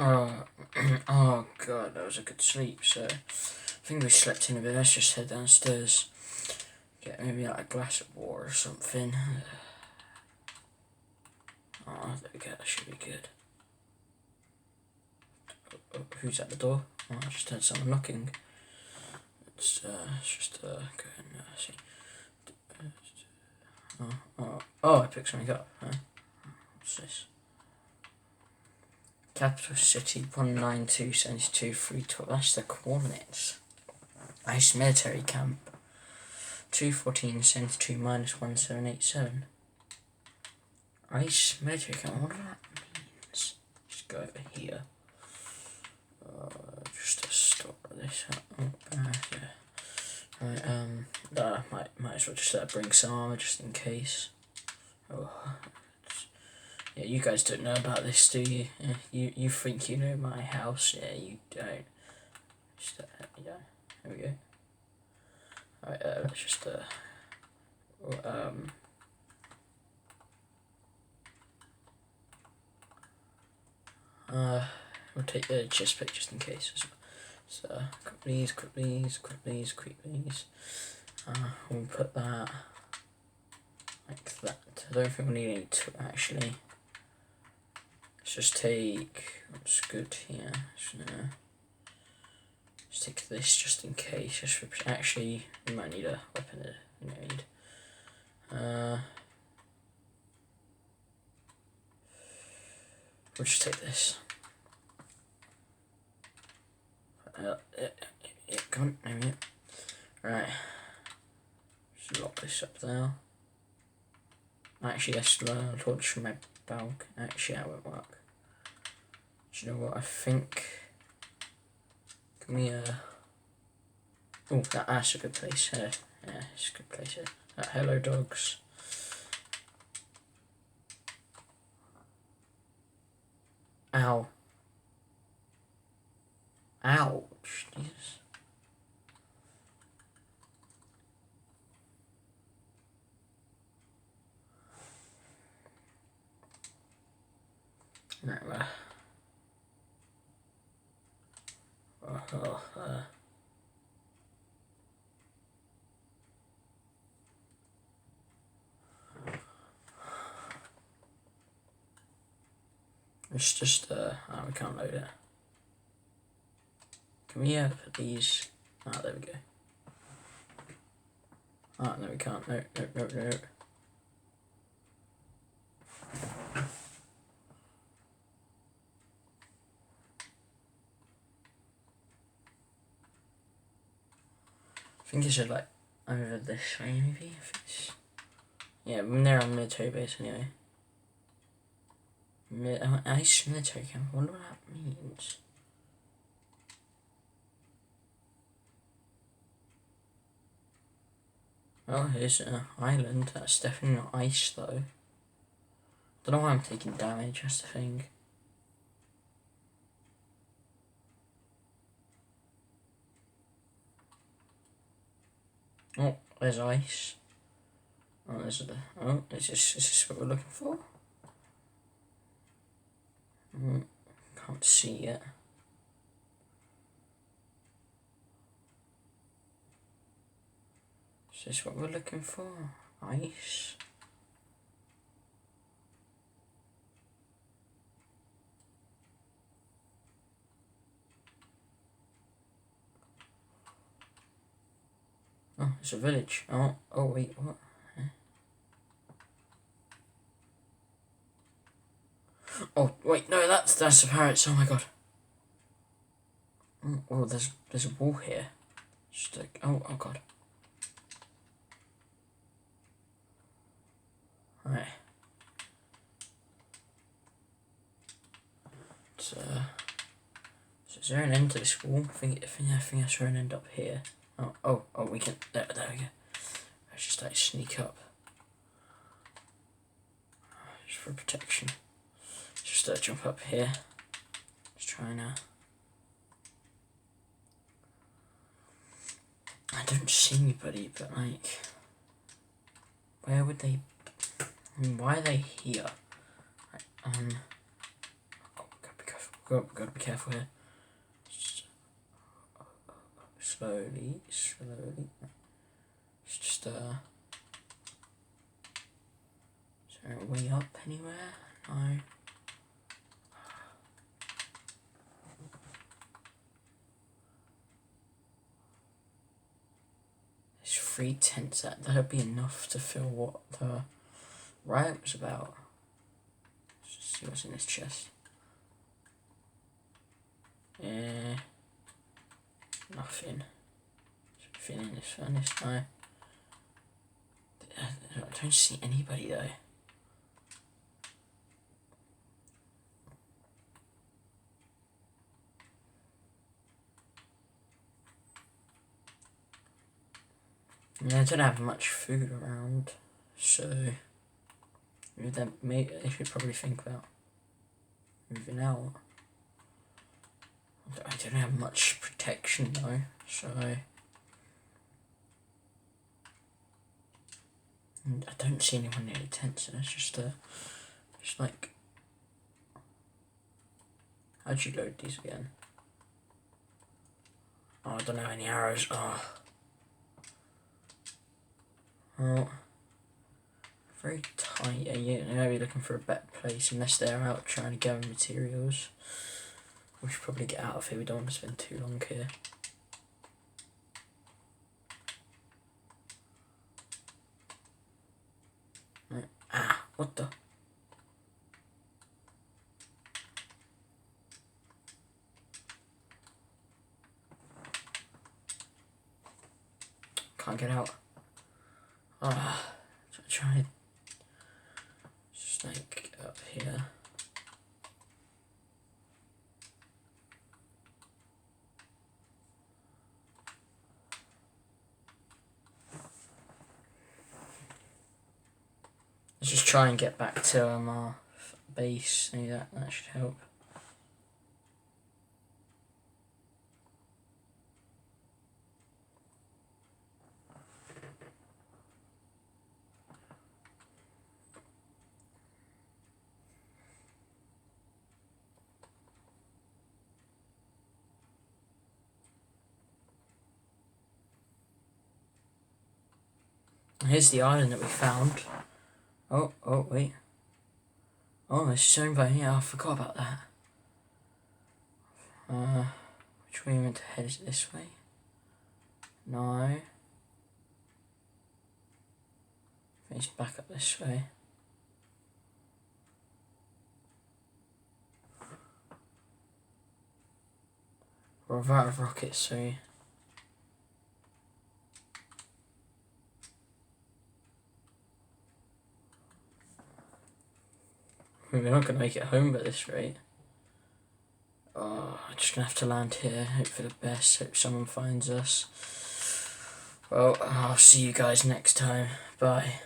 Oh, oh god, that was a good sleep. So, I think we slept in a bit. Let's just head downstairs. Get maybe like a glass of water or something. Oh, there we go. That should be good. Oh, who's at the door? Oh, I just heard someone knocking. Let's just go and see. Oh, I picked something up. Huh? What's this? Capital City 1927232. That's the coordinates. Ice military camp 21472 minus 1787. Ice military camp. What does that means? Just go over here. Just to store this up. Yeah. Right, might as well just bring some armor just in case. Oh, yeah, you guys don't know about this, do you? You think you know my house? Yeah, you don't. Just yeah, there we go. Alright, let's just we'll take the chest plate just in case as well. So quickly. We'll put that like that. I don't think we need any to actually. Let's just take what's good here. Just take this just in case. Just for, actually, we might need a weapon. We'll just take this. Come on, there we go. Right. Just lock this up there. Actually, let's launch from my balcony. Actually, that won't work. Do you know what? I think. Can we oh, that's a good place. Yeah, it's a good place. Hello, dogs. Ow. Ouch. Jesus. Right, it's just we can't load it. Can we put these? There we go. No, we can't. No. I think it should like over this way maybe. If it's yeah, we're there on military base anyway. Ice military camp. I wonder what that means. Oh, here's an island. That's definitely not ice though. Don't know why I'm taking damage. That's the thing. Oh, there's ice. Oh, is this what we're looking for? Can't see it. Is this what we're looking for? Ice? Oh, it's a village. Oh wait, what? Oh wait, no, that's the parrots. Oh my god. Oh, there's a wall here. Just like oh god. Right. So is there an end to this wall? I think that's where an end up here. Oh, we can. There we go. Let's just like sneak up. Just for protection. Just jump up here. Just try now. I don't see anybody, but like, where would they? I mean, why are they here? Like, oh, gotta be careful. We've got to be careful here. Slowly. It's just, is there a way up anywhere? No. There's 3 tents. That'd be enough to fill what the riot was about. Let's just see what's in this chest. Yeah. Nothing. Anything in this furnace? No. I don't see anybody though. Yeah, I don't have much food around, so they should probably think about moving out. I don't have much protection though, so I don't see anyone near the tent, so it's just like, how'd you load these again? Oh, I don't have any arrows. Oh. Well, very tight. Yeah, you're gonna be looking for a better place unless they're out trying to gather materials. We should probably get out of here. We don't want to spend too long here. Right. Ah, what the? Can't get out. Ah, try snake up here. Let's just try and get back to our base. Maybe that should help. Here's the island that we found. Oh, wait. Oh, there's something by here. I forgot about that. Which way we meant to head? Is it this way? No. I think it's back up this way. We're out of rockets, so... we're not going to make it home at this rate. Oh, I'm just going to have to land here, hope for the best, hope someone finds us. Well, I'll see you guys next time. Bye.